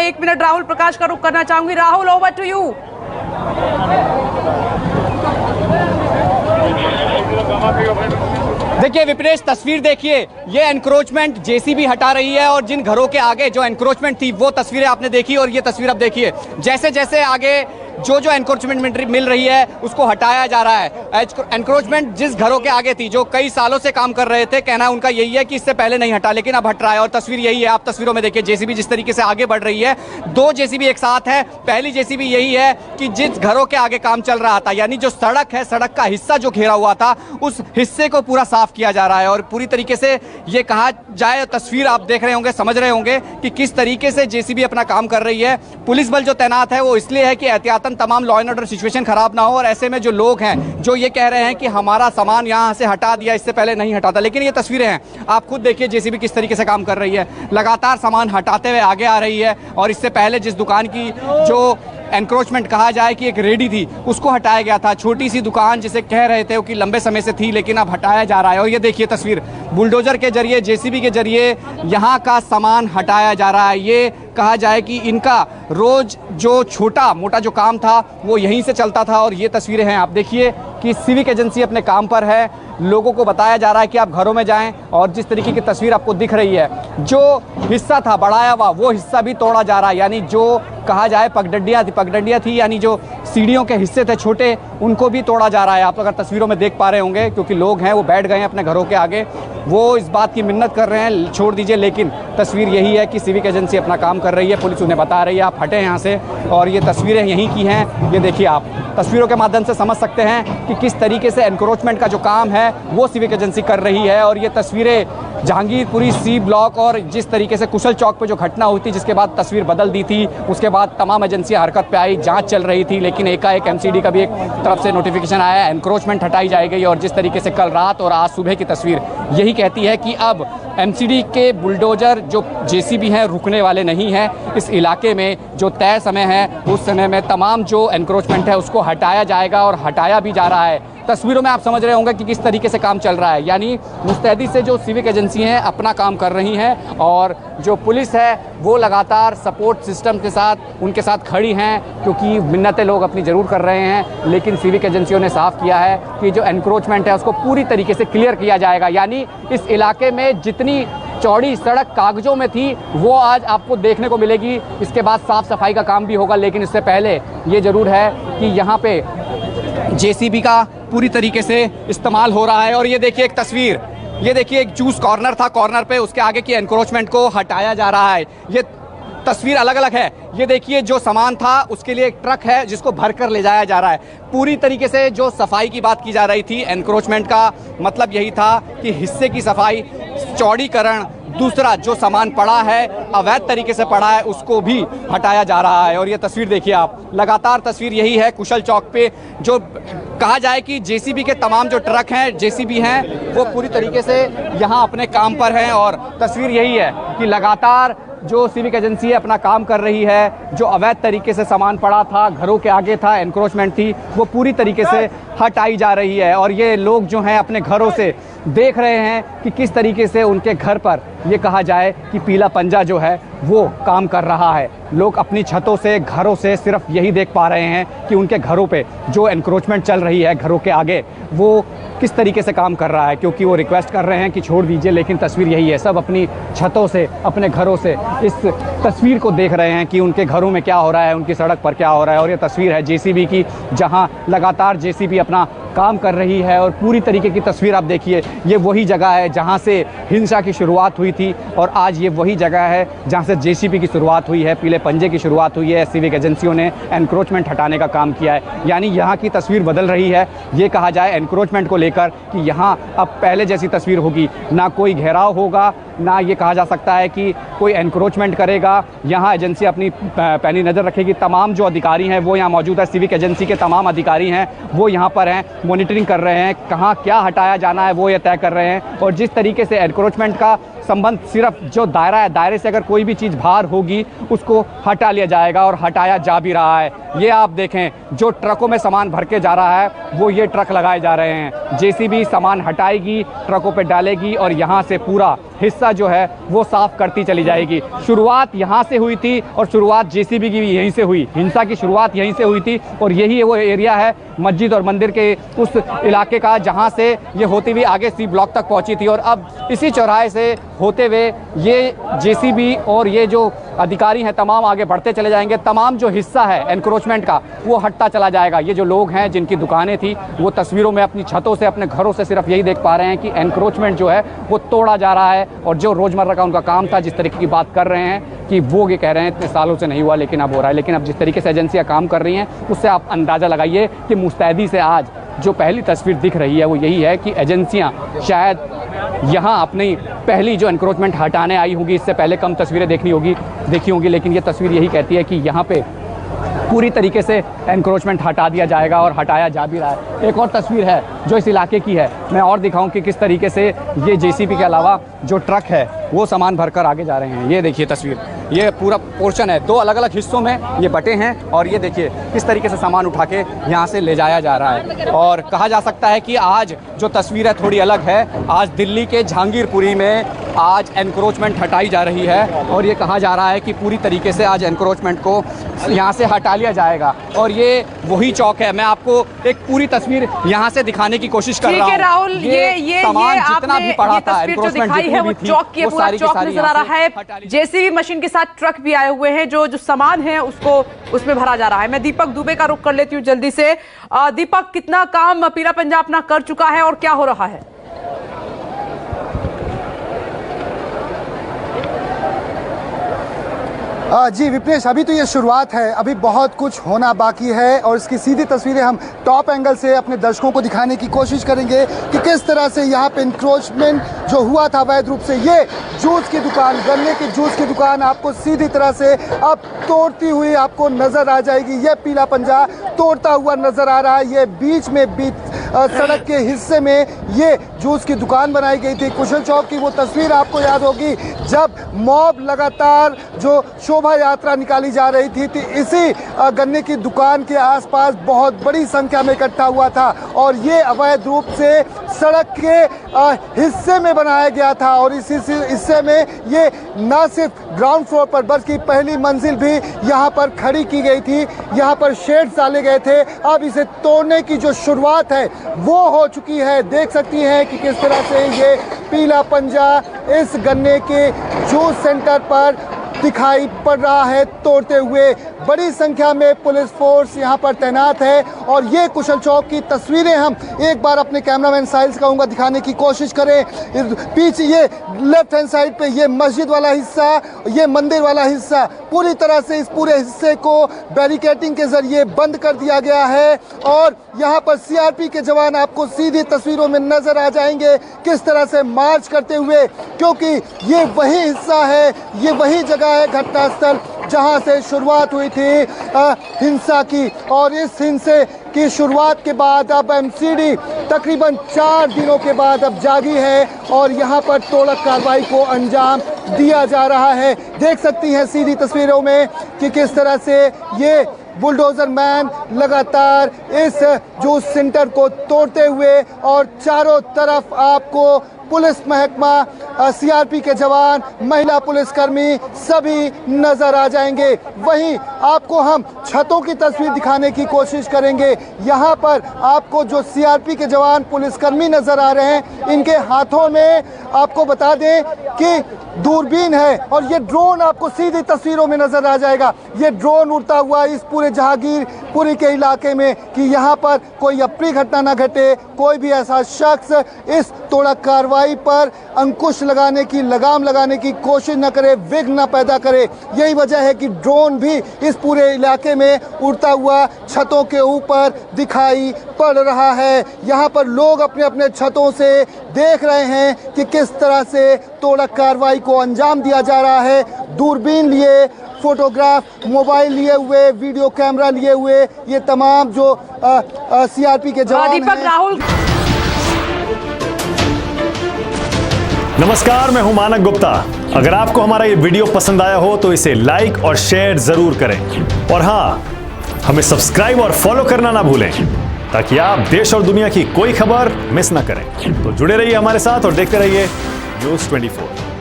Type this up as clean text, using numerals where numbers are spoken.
एक मिनट राहुल प्रकाश का रुख करना चाहूंगी। Rahul, over to you. देखिए विपनेश, तस्वीर देखिए, ये एनक्रोचमेंट जेसीबी हटा रही है और जिन घरों के आगे जो एनक्रोचमेंट थी वो तस्वीरें आपने देखी और ये तस्वीर अब देखिए, जैसे जैसे आगे जो एनक्रोचमेंट मिल रही है उसको हटाया जा रहा है। एनक्रोचमेंट जिस घरों के आगे थी, जो कई सालों से काम कर रहे थे, कहना उनका यही है कि इससे पहले नहीं हटा, लेकिन अब हट रहा है। और तस्वीर यही है, आप तस्वीरों में देखिए जेसीबी जिस तरीके से आगे बढ़ रही है। दो जेसीबी एक साथ है। पहली जेसीबी यही है कि जिस घरों के आगे काम चल रहा था, यानी जो सड़क है, सड़क का हिस्सा जो घेरा हुआ था, उस हिस्से को पूरा साफ किया जा रहा है। और पूरी तरीके से ये कहा जाए, तस्वीर आप देख रहे होंगे, समझ रहे होंगे कि किस तरीके से जेसीबी अपना काम कर रही है। पुलिस बल जो तैनात है वो इसलिए है कि एहतियातन तमाम लॉ एंड ऑर्डर सिचुएशन खराब ना हो। और ऐसे में जो लोग हैं जो ये कह रहे हैं कि हमारा सामान यहाँ से हटा दिया, इससे पहले नहीं हटाता, लेकिन ये तस्वीरें हैं, आप खुद देखिए जेसीबी किस तरीके से काम कर रही है, लगातार सामान हटाते हुए आगे आ रही है। और इससे पहले जिस दुकान की जो एनक्रोचमेंट कहा जाए कि एक रेडी थी, उसको हटाया गया था। छोटी सी दुकान जिसे कह रहे थे कि लंबे समय से थी, लेकिन अब हटाया जा रहा है। और ये देखिए तस्वीर, बुलडोजर के जरिए, जेसीबी के जरिए यहाँ का सामान हटाया जा रहा है। ये कहा जाए कि इनका रोज जो छोटा मोटा जो काम था वो यहीं से चलता था। और ये तस्वीरें हैं, आप देखिए कि सिविक एजेंसी अपने काम पर है। लोगों को बताया जा रहा है कि आप घरों में जाएं। और जिस तरीके की तस्वीर आपको दिख रही है, जो हिस्सा था बढ़ाया हुआ, वो हिस्सा भी तोड़ा जा रहा है। यानी जो कहा जाए पगडंडियाँ थी, यानी जो सीढ़ियों के हिस्से थे छोटे, उनको भी तोड़ा जा रहा है। आप अगर तस्वीरों में देख पा रहे होंगे, क्योंकि लोग हैं वो बैठ गए हैं अपने घरों के आगे, वो इस बात की मिन्नत कर रहे हैं छोड़ दीजिए, लेकिन तस्वीर यही है कि सिविक एजेंसी अपना काम कर रही है। पुलिस उन्हें बता रही है आप हटें यहाँ से। और ये तस्वीरें यहीं की हैं। ये देखिए, आप तस्वीरों के माध्यम से समझ सकते हैं कि किस तरीके से एनक्रोचमेंट का जो काम है वो सिविक एजेंसी कर रही है। और ये तस्वीरें जहांगीरपुरी सी ब्लॉक और जिस तरीके से कुशल चौक पे जो घटना हुई थी, जिसके बाद तस्वीर बदल दी थी, उसके बाद तमाम एजेंसियां हरकत पे आई, जांच चल रही थी, लेकिन एकाएक एमसीडी का भी एक तरफ से नोटिफिकेशन आया, एनक्रोचमेंट हटाई जाएगी। और जिस तरीके से कल रात और आज सुबह की तस्वीर यही कहती है कि अब एमसीडी के बुलडोजर जो जेसीबी हैं रुकने वाले नहीं हैं। इस इलाके में जो तय समय है उस समय में तमाम जो एनक्रोचमेंट है उसको हटाया जाएगा और हटाया भी जा रहा है। तस्वीरों में आप समझ रहे होंगे कि किस तरीके से काम चल रहा है। यानी मुस्तैदी से जो सिविक एजेंसी हैं अपना काम कर रही हैं और जो पुलिस है वो लगातार सपोर्ट सिस्टम के साथ उनके साथ खड़ी हैं, क्योंकि मिन्नतें लोग अपनी ज़रूर कर रहे हैं। लेकिन सिविक एजेंसियों ने साफ किया है कि जो एनक्रोचमेंट है उसको पूरी तरीके से क्लियर किया जाएगा। यानी इस इलाके में जितनी चौड़ी सड़क कागजों में थी वो आज आपको देखने को मिलेगी। इसके बाद साफ सफाई का काम भी होगा, लेकिन इससे पहले ये ज़रूर है कि यहाँ पे जेसीबी का पूरी तरीके से इस्तेमाल हो रहा है। और ये देखिए एक तस्वीर, ये देखिए एक जूस कॉर्नर था, कॉर्नर पे उसके आगे की एनक्रोचमेंट को हटाया जा रहा है। ये तस्वीर अलग अलग है। ये देखिए जो सामान था उसके लिए एक ट्रक है जिसको भरकर ले जाया जा रहा है। पूरी तरीके से जो सफाई की बात की जा रही थी, एनक्रोचमेंट का मतलब यही था कि हिस्से की सफाई, चौड़ीकरण, दूसरा जो सामान पड़ा है अवैध तरीके से पड़ा है उसको भी हटाया जा रहा है। और ये तस्वीर देखिए आप, लगातार तस्वीर यही है कुशल चौक पे, जो कहा जाए कि जेसीबी के तमाम जो ट्रक हैं, जेसीबी हैं, वो पूरी तरीके से यहाँ अपने काम पर हैं। और तस्वीर यही है कि लगातार जो सिविक एजेंसी है अपना काम कर रही है। जो अवैध तरीके से सामान पड़ा था, घरों के आगे था, एनक्रोचमेंट थी, वो पूरी तरीके से हटाई जा रही है। और ये लोग जो हैं अपने घरों से देख रहे हैं कि किस तरीके से उनके घर पर ये कहा जाए कि पीला पंजा जो है वो काम कर रहा है। लोग अपनी छतों से, घरों से सिर्फ यही देख पा रहे हैं कि उनके घरों पे जो एनक्रोचमेंट चल रही है घरों के आगे, वो किस तरीके से काम कर रहा है, क्योंकि वो रिक्वेस्ट कर रहे हैं कि छोड़ दीजिए। लेकिन तस्वीर यही है, सब अपनी छतों से, अपने घरों से इस तस्वीर को देख रहे हैं कि उनके घरों में क्या हो रहा है, उनकी सड़क पर क्या हो रहा है। और ये तस्वीर है जेसीबी की, जहां लगातार जेसीबी अपना काम कर रही है। और पूरी तरीके की तस्वीर आप देखिए, ये वही जगह है जहां से हिंसा की शुरुआत हुई थी और आज ये वही जगह है जहां से जेसीबी की शुरुआत हुई है, पीले पंजे की शुरुआत हुई है। सिविक एजेंसियों ने एनक्रोचमेंट हटाने का काम किया है। यानी यहाँ की तस्वीर बदल रही है। ये कहा जाए एनक्रोचमेंट को लेकर कि यहाँ अब पहले जैसी तस्वीर होगी, ना कोई घेराव होगा, ना ये कहा जा सकता है कि कोई एनक्रोचमेंट करेगा। यहाँ एजेंसी अपनी पैनी नज़र रखेगी। तमाम जो अधिकारी हैं वो यहाँ मौजूद है, सिविक एजेंसी के तमाम अधिकारी हैं वो यहाँ पर हैं, मॉनिटरिंग कर रहे हैं, कहाँ क्या हटाया जाना है वो ये तय कर रहे हैं। और जिस तरीके से एनक्रोचमेंट का संबंध सिर्फ जो दायरा है, दायरे से अगर कोई भी चीज़ बाहर होगी उसको हटा लिया जाएगा और हटाया जा भी रहा है। ये आप देखें, जो ट्रकों में सामान भर के जा रहा है वो ये ट्रक लगाए जा रहे हैं। जेसीबी सामान हटाएगी, ट्रकों पे डालेगी और यहाँ से पूरा हिस्सा जो है वो साफ करती चली जाएगी। शुरुआत यहाँ से हुई थी और शुरुआत जेसीबी की भी यहीं से हुई, हिंसा की शुरुआत यहीं से हुई थी और यही वो एरिया है मस्जिद और मंदिर के उस इलाके का जहाँ से ये होती हुई आगे सी ब्लॉक तक पहुँची थी। और अब इसी चौराहे से होते हुए ये जेसीबी और ये जो अधिकारी हैं तमाम आगे बढ़ते चले जाएंगे। तमाम जो हिस्सा है एनक्रोचमेंट का वो हटता चला जाएगा। ये जो लोग हैं जिनकी दुकानें थी वो तस्वीरों में अपनी छतों से, अपने घरों से सिर्फ यही देख पा रहे हैं कि एनक्रोचमेंट जो है वो तोड़ा जा रहा है और जो रोज़मर्रा का उनका काम था, जिस तरीके की बात कर रहे हैं कि वो ये कह रहे हैं इतने सालों से नहीं हुआ लेकिन अब हो रहा है। लेकिन अब जिस तरीके से एजेंसियाँ काम कर रही हैं उससे आप अंदाज़ा लगाइए कि मुस्तैदी से आज जो पहली तस्वीर दिख रही है वो यही है कि एजेंसियां शायद यहाँ अपनी पहली जो एनक्रोचमेंट हटाने आई होंगी। इससे पहले कम तस्वीरें देखी होंगी लेकिन ये तस्वीर यही कहती है कि यहाँ पे पूरी तरीके से एनक्रोचमेंट हटा दिया जाएगा और हटाया जा भी रहा है। एक और तस्वीर है जो इस इलाके की है, मैं और दिखाऊं कि किस तरीके से ये जेसीबी के अलावा जो ट्रक है वो सामान भरकर आगे जा रहे हैं। ये देखिए तस्वीर, ये पूरा पोर्शन है, दो अलग अलग हिस्सों में ये बटे हैं और ये देखिए किस तरीके से सामान उठा के यहाँ से ले जाया जा रहा है। और कहा जा सकता है कि आज जो तस्वीर है थोड़ी अलग है। आज दिल्ली के जहांगीरपुरी में आज एनक्रोचमेंट हटाई जा रही है और ये कहा जा रहा है कि पूरी तरीके से आज एनक्रोचमेंट को यहाँ से हटा लिया जाएगा। और ये वही चौक है, मैं आपको एक पूरी तस्वीर यहाँ से दिखाने की कोशिश कर रहा हूँ। राहुल, ये सामान जितना भी पड़ा था, जो दिखाई है वो चौक की पूरा चौक नजर आ रहा है। जेसीबी मशीन के साथ ट्रक भी आए हुए हैं, जो सामान है उसको उसमें भरा जा रहा है। मैं दीपक दुबे का रुख कर लेती हूँ जल्दी से। दीपक, कितना काम पीला पंजाब अपना कर चुका है और क्या हो रहा है? जी विपनेश, अभी तो ये शुरुआत है, अभी बहुत कुछ होना बाकी है और इसकी सीधी तस्वीरें हम टॉप एंगल से अपने दर्शकों को दिखाने की कोशिश करेंगे कि किस तरह से यहाँ पे इंक्रोचमेंट जो हुआ था अवैध रूप से। ये जूस की दुकान, गन्ने की जूस की दुकान आपको सीधी तरह से अब तोड़ती हुई आपको नजर आ जाएगी। ये पीला पंजा तोड़ता हुआ नजर आ रहा है। ये बीच सड़क के हिस्से में ये जूस की दुकान बनाई गई थी। कुशल चौक की वो तस्वीर आपको याद होगी जब मॉब लगातार जो शोभा यात्रा निकाली जा रही थी, इसी गन्ने की दुकान के आसपास बहुत बड़ी संख्या में इकट्ठा हुआ था और ये अवैध रूप से सड़क के हिस्से में बनाया गया था। और इस हिस्से में ये न सिर्फ ग्राउंड फ्लोर पर बल्कि पहली मंजिल भी यहाँ पर खड़ी की गई थी, यहाँ पर शेड्स डाले गए थे। अब इसे तोड़ने की जो शुरुआत है वो हो चुकी है। देख सकती हैं कि किस तरह से ये पीला पंजा इस गन्ने के जूस सेंटर पर दिखाई पड़ रहा है तोड़ते हुए। बड़ी संख्या में पुलिस फोर्स यहाँ पर तैनात है और ये कुशल चौक की तस्वीरें हम एक बार अपने कैमरामैन साहिल से कहूँगा दिखाने की कोशिश करें। पीछे ये लेफ्ट हैंड साइड पे ये मस्जिद वाला हिस्सा, ये मंदिर वाला हिस्सा, पूरी तरह से इस पूरे हिस्से को बैरिकेडिंग के जरिए बंद कर दिया गया है। और यहाँ पर सीआरपी के जवान आपको सीधी तस्वीरों में नजर आ जाएंगे किस तरह से मार्च करते हुए, क्योंकि ये वही हिस्सा है, ये वही जगह है घटनास्थल जहां से शुरुआत हुई थी हिंसा की। और इस हिंसे की शुरुआत के बाद अब एमसीडी तकरीबन 4 दिनों के बाद अब जागी है और यहां पर तोड़क कार्रवाई को अंजाम दिया जा रहा है। देख सकती हैं सीधी तस्वीरों में कि किस तरह से ये बुलडोजर मैन लगातार इस जूस सेंटर को तोड़ते हुए और चारों तरफ आपको पुलिस महकमा, सीआरपी के जवान, महिला पुलिसकर्मी सभी नजर आ जाएंगे। वहीं आपको हम छतों की तस्वीर दिखाने की कोशिश करेंगे। यहाँ पर आपको जो सीआरपी के जवान पुलिसकर्मी नजर आ रहे हैं, इनके हाथों में आपको बता दें कि दूरबीन है और ये ड्रोन आपको सीधी तस्वीरों में नजर आ जाएगा। ये ड्रोन उड़ता हुआ इस पूरे जहांगीरपुरी के इलाके में कि यहाँ पर कोई अप्रिय घटना न घटे, कोई भी ऐसा शख्स इस तोड़क कार्रवाई पर अंकुश लगाने की, लगाम लगाने की कोशिश न करे, विघ्न न पैदा करे। यही वजह है कि ड्रोन भी इस पूरे इलाके में उड़ता हुआ छतों के ऊपर दिखाई पड़ रहा है। यहाँ पर लोग अपने अपने छतों से देख रहे हैं कि किस तरह से तोड़क कार्रवाई को अंजाम दिया जा रहा है। दूरबीन लिए, फोटोग्राफ, मोबाइल लिए हुए, वीडियो कैमरा लिए हुए ये तमाम जो सीआरपी के जवान दीपक, राहुल नमस्कार, मैं हूं मानक गुप्ता। अगर आपको हमारा ये वीडियो पसंद आया हो तो इसे लाइक और शेयर जरूर करें और हां, हमें सब्सक्राइब और फॉलो करना ना भूलें ताकि आप देश और दुनिया की कोई खबर मिस ना करें। तो जुड़े रहिए हमारे साथ और देखते रहिए न्यूज़ 24।